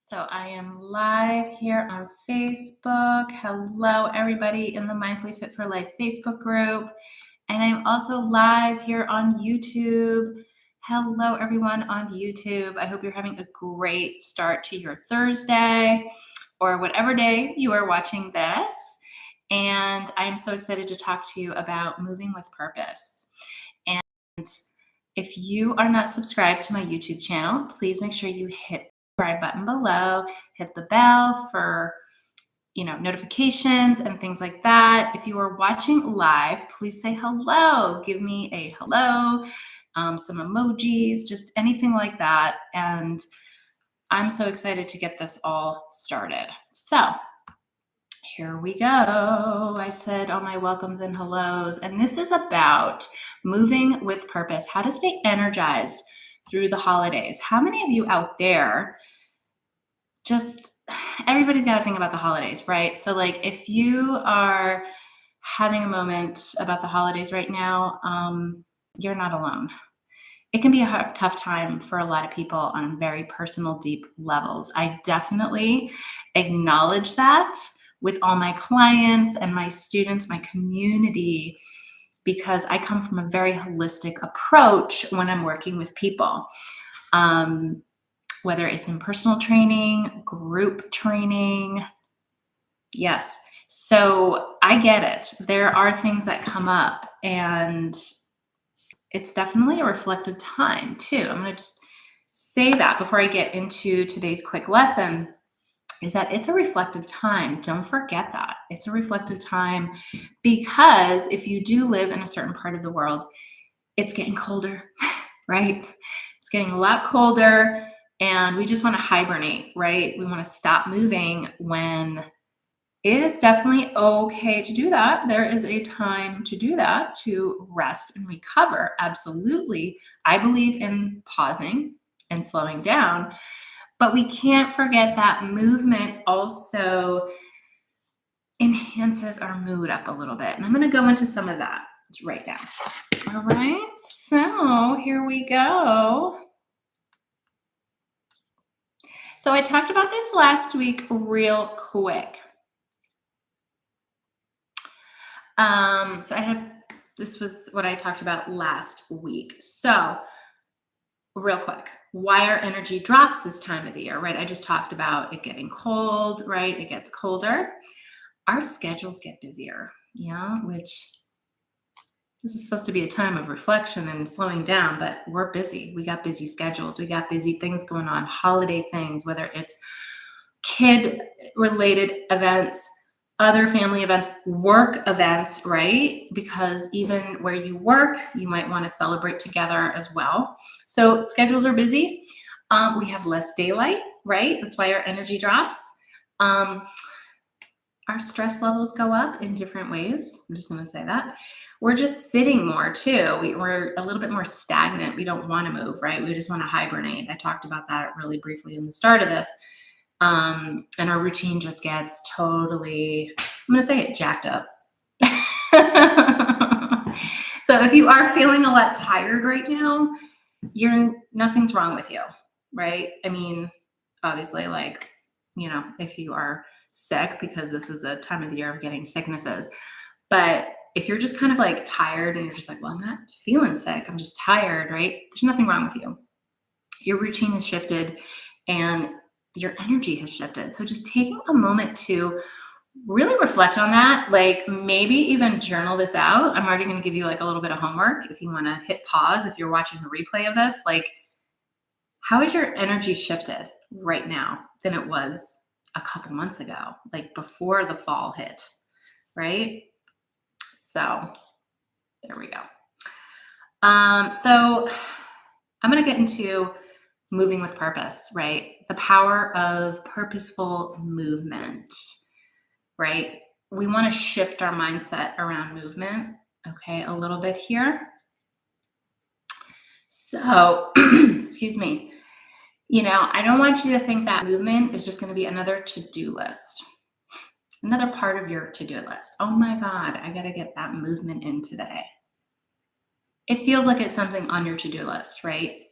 So I am live here on Facebook. Hello, everybody in the Mindfully Fit for Life Facebook group. And I'm also live here on YouTube. Hello, everyone on YouTube. I hope you're having a great start to your Thursday or whatever day you are watching this. And I'm so excited to talk to you about moving with purpose. And if you are not subscribed to my YouTube channel, please make sure you hit the subscribe button below, hit the bell for notifications and things like that. If you are watching live, please say hello. Give me a hello, some emojis, just anything like that. And I'm so excited to get this all started. So here we go. I said all my welcomes and hellos, and this is about moving with purpose, how to stay energized through the holidays. How many of you out there, everybody's got to think about the holidays, right? So like if you are having a moment about the holidays right now, you're not alone. It can be a tough time for a lot of people on very personal, deep levels. I definitely acknowledge that with all my clients and my students, my community, because I come from a very holistic approach when I'm working with people. Whether it's in personal training, group training. Yes. So I get it. There are things that come up, and it's definitely a reflective time too. I'm going to just say that before I get into today's quick lesson, is that it's a reflective time. Don't forget that. It's a reflective time because if you do live in a certain part of the world, it's getting colder, right? It's getting a lot colder. And we just want to hibernate, right? We want to stop moving when it is definitely okay to do that. There is a time to do that, to rest and recover. Absolutely. I believe in pausing and slowing down, but we can't forget that movement also enhances our mood up a little bit. And I'm going to go into some of that right now. All right. So here we go. So I talked about this last week real quick. This was what I talked about last week. So real quick, why our energy drops this time of the year, right? I just talked about it getting cold, right? It gets colder. Our schedules get busier, which this is supposed to be a time of reflection and slowing down, but we're busy. We got busy schedules. We got busy things going on, holiday things, whether it's kid-related events, other family events, work events, right? Because even where you work, you might want to celebrate together as well. So schedules are busy. We have less daylight, right? That's why our energy drops. Our stress levels go up in different ways. I'm just going to say that. We're just sitting more too. We're a little bit more stagnant. We don't want to move, right? We just want to hibernate. I talked about that really briefly in the start of this. And our routine just gets totally, I'm going to say it, jacked up. So if you are feeling a lot tired right now, nothing's wrong with you, right? I mean, obviously, if you are sick, because this is a time of the year of getting sicknesses, but if you're just kind of like tired and you're just like, well, I'm not feeling sick, I'm just tired, right? There's nothing wrong with you. Your routine has shifted and your energy has shifted. So just taking a moment to really reflect on that, like maybe even journal this out. I'm already going to give you like a little bit of homework. If you want to hit pause, if you're watching the replay of this, like how is your energy shifted right now than it was a couple months ago, like before the fall hit, right? So there we go. So I'm going to get into moving with purpose, right? The power of purposeful movement, right? We want to shift our mindset around movement, okay, a little bit here. So, excuse me, I don't want you to think that movement is just going to be another to-do list, another part of your to-do list. Oh my God, I got to get that movement in today. It feels like it's something on your to-do list, right?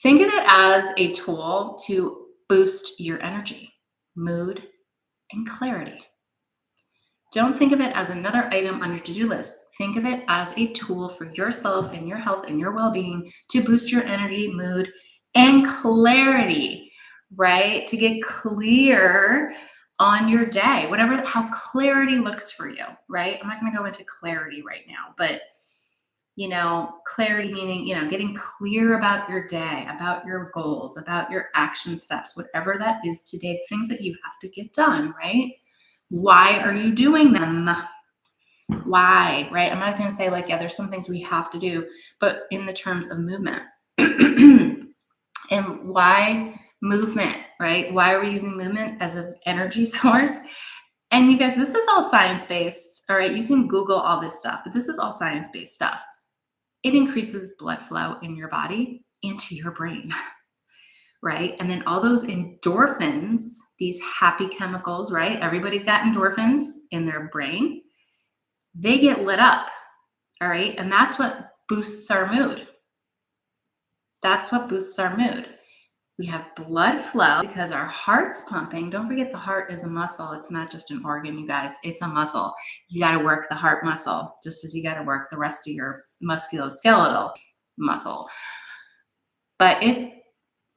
Think of it as a tool to boost your energy, mood, and clarity. Don't think of it as another item on your to-do list. Think of it as a tool for yourself and your health and your well-being to boost your energy, mood, and clarity, right? To get clear on your day, how clarity looks for you, right? I'm not going to go into clarity right now, but clarity meaning, getting clear about your day, about your goals, about your action steps, whatever that is today, things that you have to get done, right? Why are you doing them? Why, right? I'm not going to say there's some things we have to do, but in the terms of movement. And why movement, right? Why are we using movement as an energy source? And you guys, this is all science-based, all right? You can Google all this stuff, but this is all science-based stuff. It increases blood flow in your body into your brain, right? And then all those endorphins, these happy chemicals, right? Everybody's got endorphins in their brain. They get lit up, all right? And that's what boosts our mood. That's what boosts our mood. We have blood flow because our heart's pumping. Don't forget the heart is a muscle. It's not just an organ, you guys. It's a muscle. You got to work the heart muscle just as you got to work the rest of your musculoskeletal muscle. But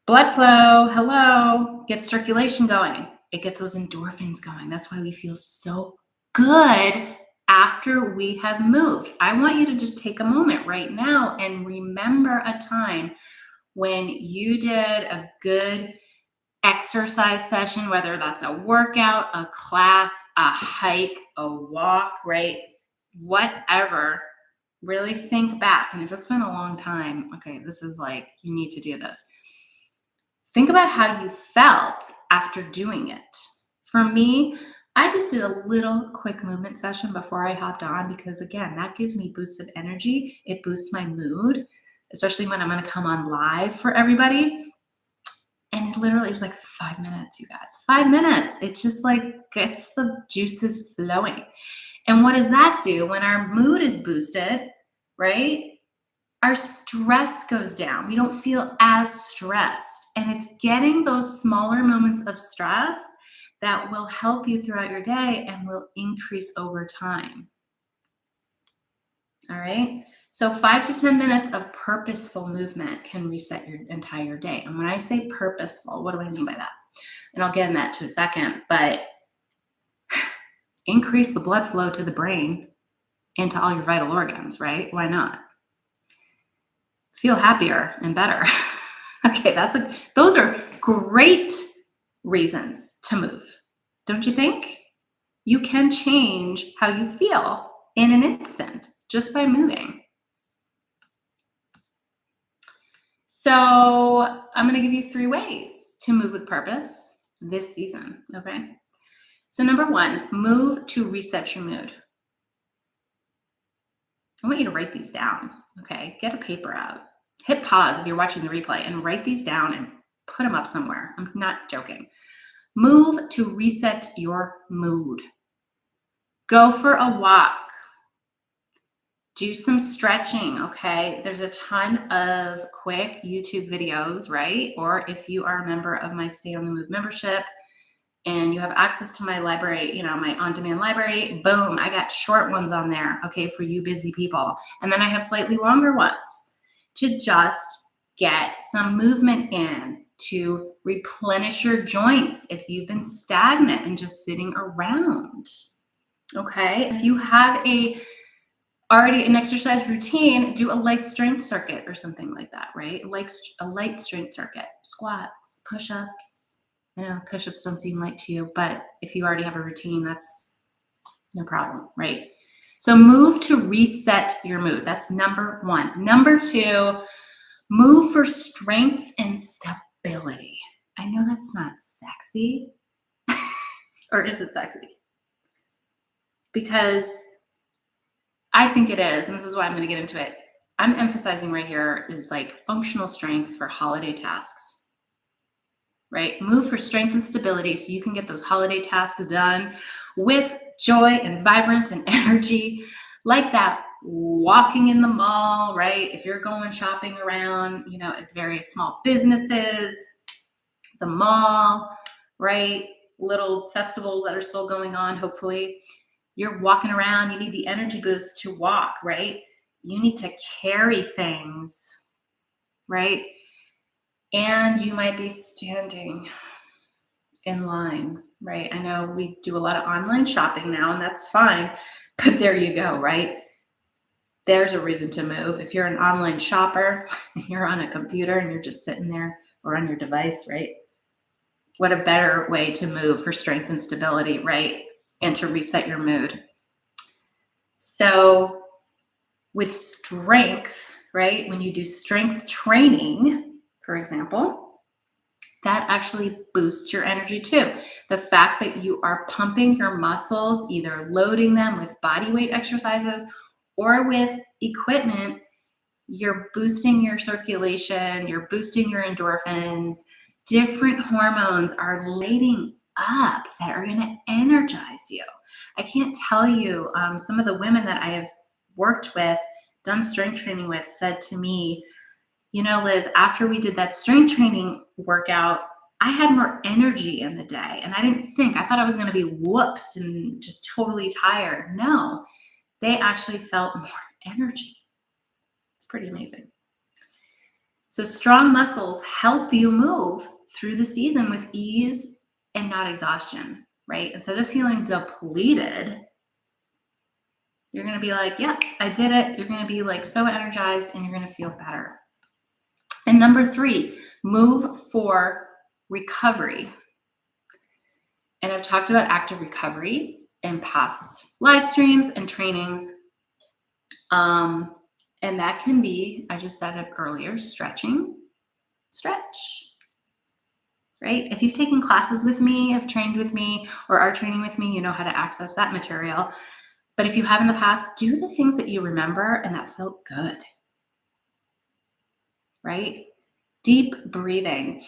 blood flow, gets circulation going. It gets those endorphins going. That's why we feel so good after we have moved. I want you to just take a moment right now and remember a time when you did a good exercise session, whether that's a workout, a class, a hike, a walk, right? Whatever. Really think back. And if it's been a long time, okay, this is you need to do this. Think about how you felt after doing it. For me, I just did a little quick movement session before I hopped on because, again, that gives me boosted energy. It boosts my mood, especially when I'm going to come on live for everybody. And it was 5 minutes, you guys. 5 minutes. It just gets the juices flowing. And what does that do? When our mood is boosted, right? Our stress goes down. We don't feel as stressed. And it's getting those smaller moments of stress that will help you throughout your day and will increase over time. All right? So 5 to 10 minutes of purposeful movement can reset your entire day. And when I say purposeful, what do I mean by that? And I'll get in that to a second, but increase the blood flow to the brain and to all your vital organs, right? Why not? Feel happier and better. Okay, those are great reasons to move. Don't you think? You can change how you feel in an instant just by moving. So I'm going to give you 3 ways to move with purpose this season, okay? So number 1, move to reset your mood. I want you to write these down, okay? Get a paper out. Hit pause if you're watching the replay and write these down and put them up somewhere. I'm not joking. Move to reset your mood. Go for a walk. Do some stretching, okay? There's a ton of quick YouTube videos, right? Or if you are a member of my Stay on the Move membership and you have access to my library, my on-demand library, boom, I got short ones on there, okay, for you busy people. And then I have slightly longer ones to just get some movement in, to replenish your joints if you've been stagnant and just sitting around, okay? If you have already an exercise routine, do a light strength circuit or something like that, right? Like a light strength circuit, squats, push-ups. I know push-ups don't seem light to you, but if you already have a routine, that's no problem, right? So move to reset your mood. That's number 1. Number 2, move for strength and stability. I know that's not sexy, or is it sexy? Because I think it is, and this is why I'm going to get into it. I'm emphasizing right here is functional strength for holiday tasks, right? Move for strength and stability so you can get those holiday tasks done with joy and vibrance and energy, like that walking in the mall, right? If you're going shopping around, at various small businesses, the mall, right? Little festivals that are still going on, hopefully. You're walking around, you need the energy boost to walk, right? You need to carry things, right? And you might be standing in line, right? I know we do a lot of online shopping now, and that's fine, but there you go, right? There's a reason to move. If you're an online shopper, you're on a computer and you're just sitting there or on your device, right? What a better way to move for strength and stability, right? And to reset your mood. So with strength, right? When you do strength training, for example, that actually boosts your energy too. The fact that you are pumping your muscles, either loading them with body weight exercises or with equipment, you're boosting your circulation, you're boosting your endorphins. Different hormones are lighting up that are going to energize you. I can't tell you, some of the women that I have worked with, done strength training with, said to me, you know, Liz, after we did that strength training workout, I had more energy in the day. And I thought I was going to be whooped and just totally tired. No, they actually felt more energy. It's pretty amazing. So strong muscles help you move through the season with ease and not exhaustion, right? Instead of feeling depleted, you're going to be like, yeah, I did it. You're going to be like so energized and you're going to feel better. And number 3, move for recovery. And I've talked about active recovery in past live streams and trainings. And that can be, I just said it earlier, stretch, right? If you've taken classes with me, have trained with me, or are training with me, you know how to access that material. But if you have in the past, do the things that you remember and that felt good, right? Deep breathing.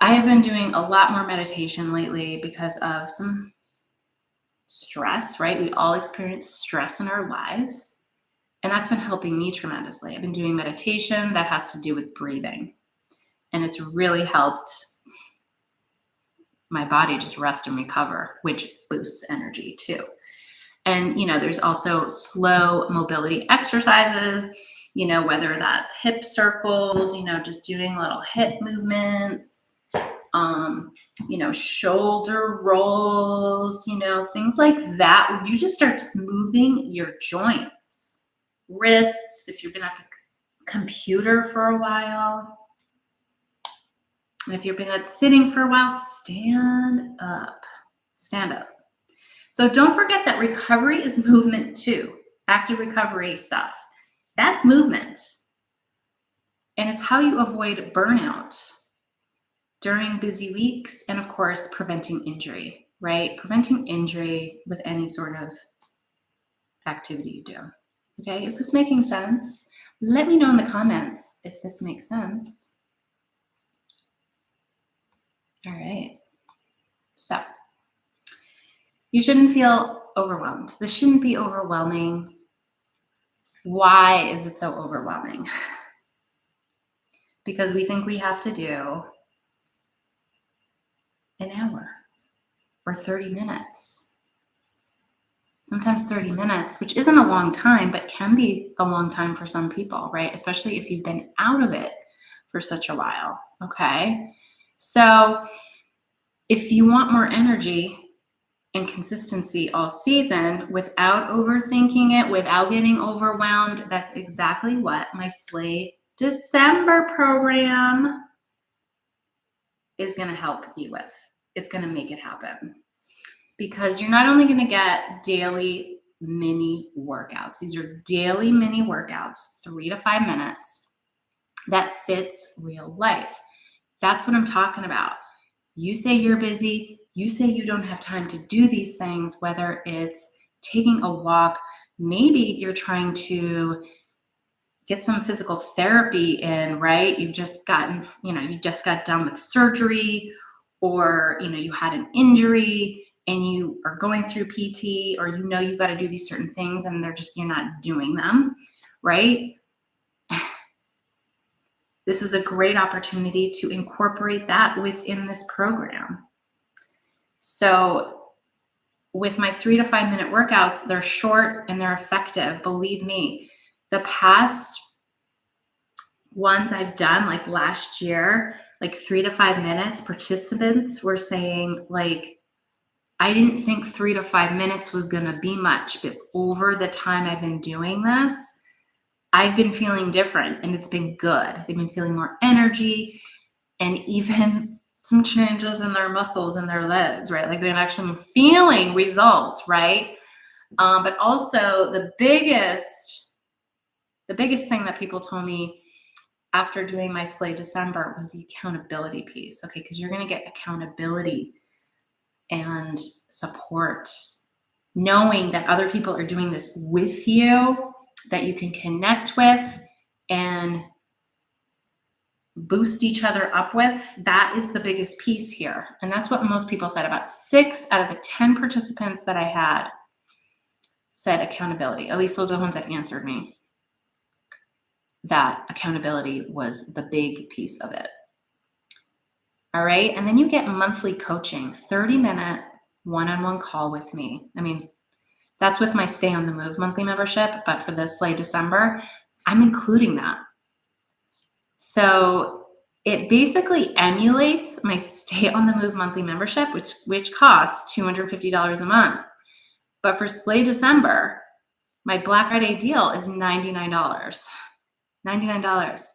I have been doing a lot more meditation lately because of some stress, right? We all experience stress in our lives. And that's been helping me tremendously. I've been doing meditation that has to do with breathing. And it's really helped my body just rest and recover, which boosts energy too. And, you know, there's also slow mobility exercises, you know, whether that's hip circles, you know, just doing little hip movements, you know, shoulder rolls, you know, things like that, where you just start moving your joints, wrists, if you've been at the computer for a while. And if you've been at sitting for a while, stand up. So don't forget that recovery is movement too. Active recovery stuff. That's movement. And it's how you avoid burnout during busy weeks, and of course, preventing injury, right? Preventing injury with any sort of activity you do. Okay, is this making sense? Let me know in the comments if this makes sense. All right. So you shouldn't feel overwhelmed. This shouldn't be overwhelming. Why is it so overwhelming? Because we think we have to do an hour or 30 minutes. Sometimes 30 minutes, which isn't a long time, but can be a long time for some people, right? Especially if you've been out of it for such a while, okay? So if you want more energy and consistency all season without overthinking it, without getting overwhelmed, that's exactly what my Slay December program is going to help you with. It's going to make it happen. Because you're not only going to get daily mini workouts. These are daily mini workouts, 3 to 5 minutes, that fits real life. That's what I'm talking about. You say you're busy. You say you don't have time to do these things, whether it's taking a walk. Maybe you're trying to get some physical therapy in, right? You just got done with surgery, or, you had an injury and you are going through PT, or you got to do these certain things and you're not doing them, right? this is a great opportunity to incorporate that within this program. So with my 3 to 5 minute workouts, they're short and they're effective. Believe me, the past ones I've done, like last year, like 3 to 5 minutes, participants were saying, like, I didn't think 3 to 5 minutes was going to be much, but over the time I've been doing this, I've been feeling different and it's been good. They've been feeling more energy and even some changes in their muscles and their legs, right? Like they've actually been feeling results, right? But also the biggest thing that people told me after doing my Slay December was the accountability piece. Okay, because you're going to get accountability and support, knowing that other people are doing this with you, that you can connect with and boost each other up with. That is the biggest piece here. And that's what most people said. About 6 out of the 10 participants that I had said accountability. At least those are the ones that answered me. That accountability was the big piece of it. All right. And then you get monthly coaching, 30-minute one-on-one call with me. I mean, that's with my Stay on the Move monthly membership, but for the Slay December, I'm including that. So it basically emulates my Stay on the Move monthly membership, which costs $250 a month. But for Slay December, my Black Friday deal is $99. $99.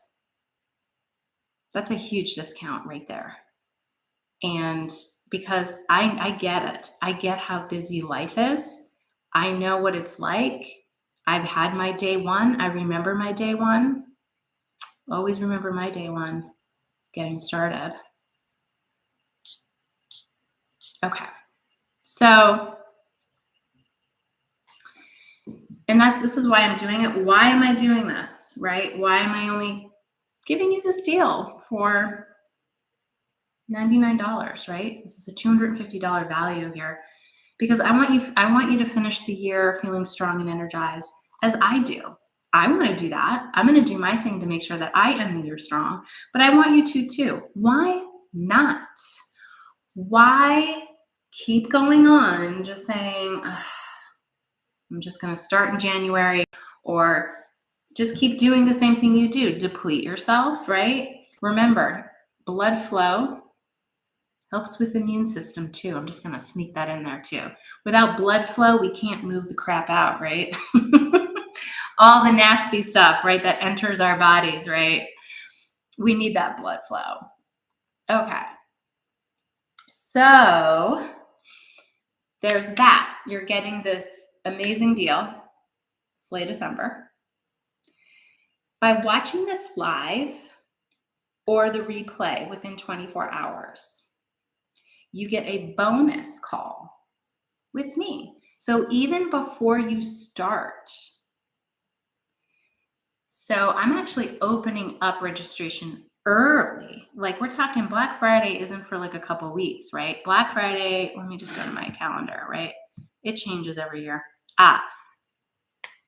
That's a huge discount right there. And because I get it. I get how busy life is. I know what it's like. I've had my day one. I remember my day one. Always remember my day one getting started. Okay. So, and this is why I'm doing it. Why am I doing this, right? Why am I only giving you this deal for $99, right? This is a $250 value here because I want you to finish the year feeling strong and energized as I do. I want to do that. I'm going to do my thing to make sure that I end the year strong, but I want you to too. Why not? Why keep going on just saying, I'm just going to start in January, or just keep doing the same thing you do, deplete yourself, right? Remember, blood flow helps with the immune system too. I'm just going to sneak that in there too. Without blood flow, we can't move the crap out, right? All the nasty stuff, right, that enters our bodies, right? We need that blood flow. Okay. So there's that. You're getting this amazing deal, Slay December. By watching this live or the replay within 24 hours, you get a bonus call with me. So even before you start, so I'm actually opening up registration early. Like we're talking Black Friday isn't for like a couple weeks, right? Black Friday, let me just go to my calendar, right? It changes every year.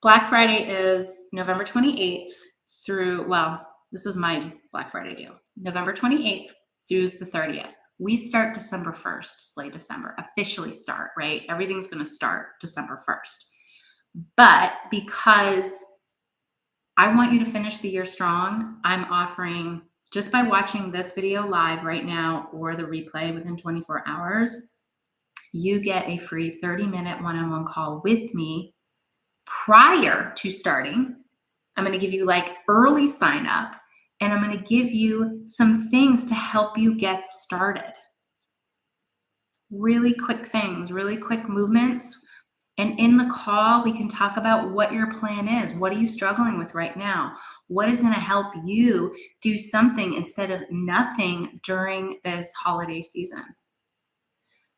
Black Friday is November 28th through, well, this is my Black Friday deal. November 28th through the 30th. We start December 1st, Slay December, officially start, right? Everything's going to start December 1st. But because I want you to finish the year strong, I'm offering, just by watching this video live right now or the replay within 24 hours, you get a free 30-minute one-on-one call with me prior to starting. I'm going to give you like early sign up, and I'm going to give you some things to help you get started. Really quick things, really quick movements. And in the call, we can talk about what your plan is. What are you struggling with right now? What is going to help you do something instead of nothing during this holiday season?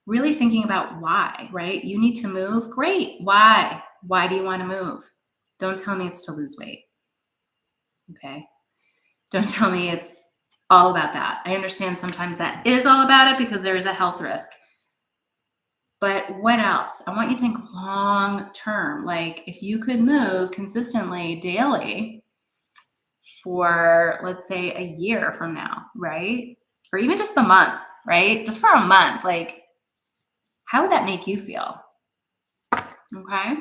Really thinking about why, right? You need to move. Great. Why? Why do you want to move? Don't tell me it's to lose weight. Okay. Don't tell me it's all about that. I understand sometimes that is all about it because there is a health risk. But what else? I want you to think long term. Like if you could move consistently daily for, let's say, a year from now, right? Or even just the month, right? Just for a month, like, how would that make you feel? Okay.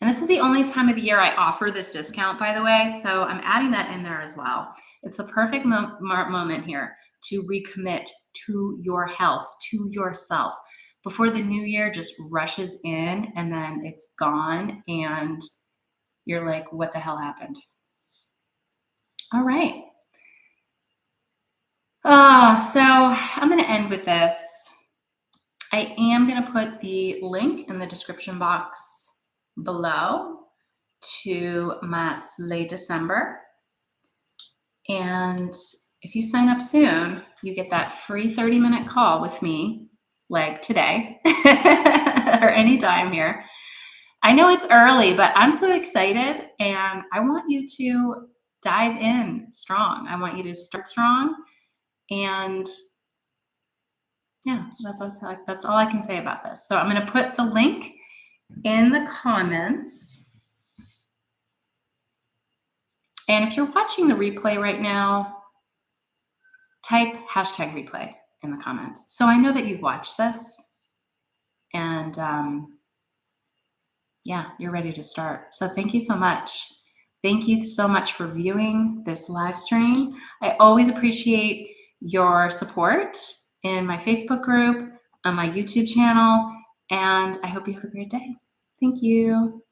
And this is the only time of the year I offer this discount, by the way. So I'm adding that in there as well. It's the perfect moment here to recommit to your health, to yourself, before the new year just rushes in and then it's gone and you're like, what the hell happened? All right. So I'm going to end with this. I am going to put the link in the description box below to my Slay December. And if you sign up soon, you get that free 30-minute call with me, like today or anytime here. I know it's early, but I'm so excited and I want you to dive in strong. I want you to start strong. And yeah, that's all I can say about this. So I'm going to put the link in the comments. And if you're watching the replay right now, type #replay in the comments. So I know that you've watched this and yeah, you're ready to start. So thank you so much. Thank you so much for viewing this live stream. I always appreciate your support in my Facebook group, on my YouTube channel, and I hope you have a great day. Thank you.